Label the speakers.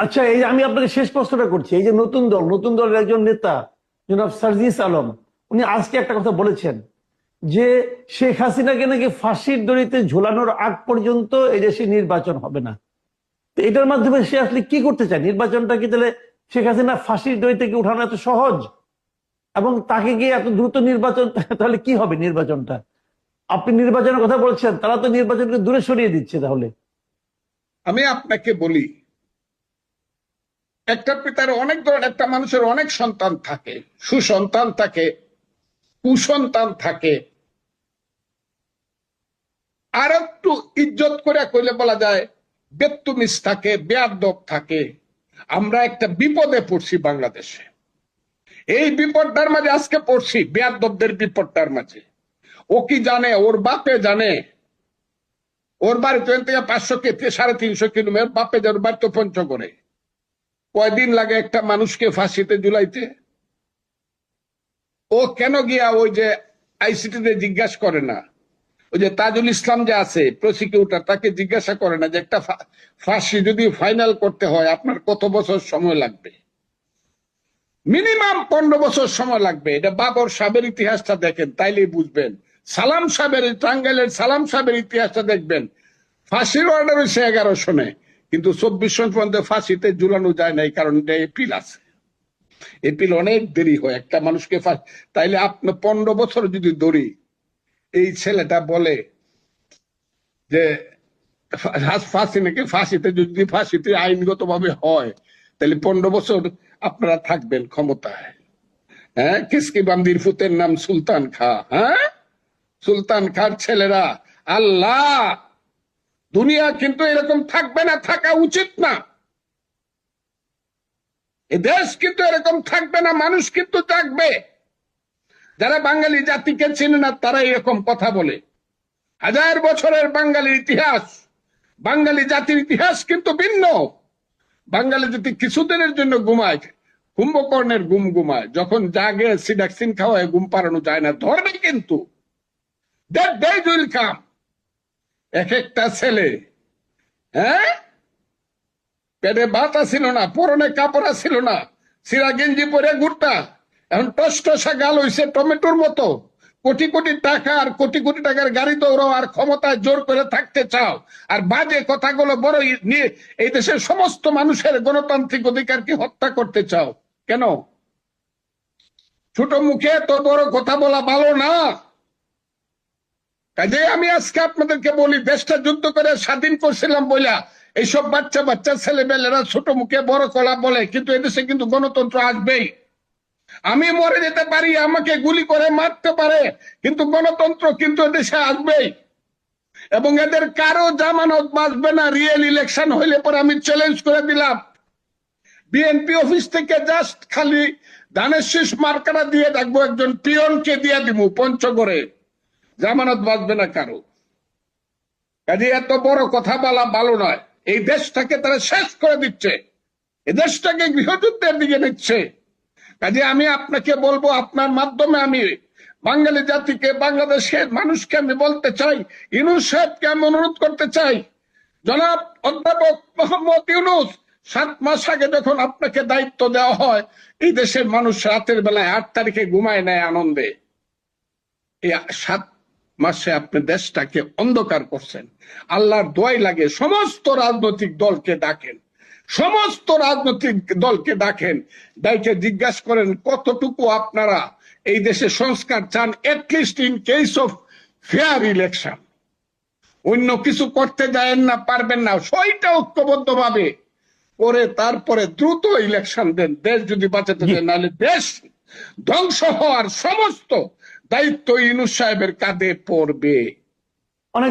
Speaker 1: আচ্ছা, এই যে আমি আপনাকে শেষ প্রশ্নটা করছি, এই যে নতুন দলের একজন নেতা জনাব সার্জিস আলম, উনি আজকে একটা কথা বলেছেন যে শেখ হাসিনাকে নাকি ফাঁসির দড়িতে ঝোলানোর আগ পর্যন্ত এই দেশে নির্বাচন হবে না। তো এটার মাধ্যমে সে আসলে কি করতে চায়? নির্বাচনটা কি তাহলে শেখ হাসিনা ফাঁসির দড়ি থেকে উঠানো এত সহজ, এবং তাকে গিয়ে এত দ্রুত নির্বাচন তাহলে কি হবে নির্বাচনটা? আপনি নির্বাচনের কথা বলছেন, তারা তো নির্বাচনকে দূরে সরিয়ে দিচ্ছে তাহলে।
Speaker 2: আমি আপনাকে বলি, একটা পিতার অনেক ধরনের, একটা মানুষের অনেক সন্তান থাকে, সুসন্তান থাকে, কুসন্তান থাকে। আর একটু ইজ্জত করে কইলে বলা যায় বেত্তুমিস থাকে, বেয়াদব থাকে। আমরা একটা বিপদে পড়ছি বাংলাদেশে। এই বিপদটার মাঝে আজকে পড়ছি, বেয়াদবদের বিপদটার মাঝে। ও কি জানে? ওর বাপে জানে। ওর বাড়ি থেকে 500 350 কিলোমিটার, বাপে যার বাড়ি তো পঞ্চগড়ে। কয়দিন লাগে একটা মানুষকে ফাঁসিতে ঝুলাইতে? ও কেন গিয়া ওই যে আইসিটিতে জিজ্ঞাসা করে না? ওই যে তাজুল ইসলাম যে আছে প্রসিকিউটর, তাকে জিজ্ঞাসা করে না যে একটা ফাঁসি যদি ফাইনাল করতে হয় আপনার কত বছর সময় লাগবে? মিনিমাম 15 বছর সময় লাগবে। এটা বাবর সাহেবের ইতিহাসটা দেখেন, তাইলেই বুঝবেন। সালাম সাহেবের, টাঙ্গাইলের সালাম সাহেবের ইতিহাসটা দেখবেন। ফাঁসির অর্ডার হয়েছে 11 সনে, কিন্তু 24 সন পর্যন্ত ফাঁসিতে ঝুলানো যায় না, এই কারণ এটা এপিল আছে। এপিল অনেক দেরি হয় একটা মানুষকে তাইলে আপনি 15 বছর যদি ধরি, এই ছেলেটা বলে যে ফাঁসি নাকি, ফাঁসিতে আইনগত ভাবে হয়, তাহলে 15 বছর আপনারা থাকবেন ক্ষমতায়। হ্যাঁ, কিসকি বান্দির ফুতের নাম সুলতান খা। হ্যাঁ, সুলতান খার ছেলেরা। আল্লাহ, দুনিয়া কিন্তু এরকম থাকবে না, থাকা উচিত না। এ দেশ কিন্তু এরকম থাকবে না, মানুষ কিন্তু থাকবে। যারা বাঙালি জাতিকে চেনে না তারা এরকম কথা বলে। 1000 বছরের বাঙালির ইতিহাস, বাঙালি জাতির ইতিহাস কিন্তু ভিন্ন। বাঙালি জাতি কিছুদিনের জন্য ঘুমায়, কুম্ভকর্ণের ঘুম ঘুমায়, যখন জাগে সিডাক্সিন খাওয়ায় ঘুম পাড়ানো যায় না, ধরবে কিন্তু। That day will come. এক একটা ছেলে, হ্যাঁ, পেটে ভাত ছিল না, পরনে কাপড় ছিল না, সিরা গেঞ্জি পরে ঘুরতা, এখন টসটসা গাল হইছে টমেটোর মতো। কোটি কোটি টাকা আর কোটি কোটি টাকার গাড়ি দৌড়াও, আর ক্ষমতায় জোর করে থাকতে চাও, আর বাজে কথাগুলো বড় নিয়ে এই দেশের সমস্ত মানুষের গণতান্ত্রিক অধিকারকে হত্যা করতে চাও কেন? ছোট মুখে তো বড় কথা বলা ভালো না। কাজে আমি আজকে আপনাদেরকে বলি, দেশটা যুদ্ধ করে স্বাধীন করছিলাম বইলা এইসব বাচ্চা বাচ্চা ছেলেমেয়েরা ছোট মুখে বড় কলা বলে, কিন্তু এদেশে কিন্তু গণতন্ত্র আসবেই। আমি মরে যেতে পারি, আমাকে গুলি করে মারতে পারে, কিন্তু গণতন্ত্র কিন্তু এদেশে আসবেই। এবং এদের কারো জামানত বাঁচবে না। রিয়েল ইলেকশন হইলে পরে আমি চ্যালেঞ্জ করে দিলাম, বিএনপি অফিস থেকে জাস্ট খালি ধানের শীষ মার্কাটা দিয়ে রাখবো, একজন পিয়নকে দিয়ে দিব পঞ্চগড়ে, জামানত বাঁচবে না কারো। কাজে এত বড় কথা বলা ভালো নয়। এই দেশটাকে তারা শেষ করে দিচ্ছে, এই দেশটাকে গৃহযুদ্ধের দিকে নিচ্ছে। কাজে আমি আপনাকে বলবো, আপনার মাধ্যমে আমি বাঙালি জাতিকে, বাংলাদেশের মানুষকে আমি বলতে চাই, ইউনূস সাহেবকে আমি অনুরোধ করতে চাই, জনাব অধ্যাপক মোহাম্মদ ইউনূস, 7 মাস আগে যখন আপনাকে দায়িত্ব দেওয়া হয়, এই দেশের মানুষ রাতের বেলায় 8 তারিখে ঘুমায় নেয় আনন্দে। এই 7 মাসে আপনি দেশটাকে অন্ধকার করছেন। আল্লাহর দোয়াই লাগে সমস্ত রাজনৈতিক দলকে ডাকেন, সমস্ত রাজনৈতিক দলকে ডাকেন, ডাইকে জিজ্ঞাসা করেন কতটুকু আপনারা এই দেশে সংস্কার চান, at least in case of fair election. অন্য কিছু করতে যায় না, পারবেন না, সইটা ঐক্যবদ্ধ ভাবে করে তারপরে দ্রুত ইলেকশন দেন, দেশ যদি বাঁচাতে চায়। নাহলে দেশ ধ্বংস হওয়ার সমস্ত দায়িত্ব ইউনূস সাহেবের কাঁধে পড়বে।
Speaker 1: অনেক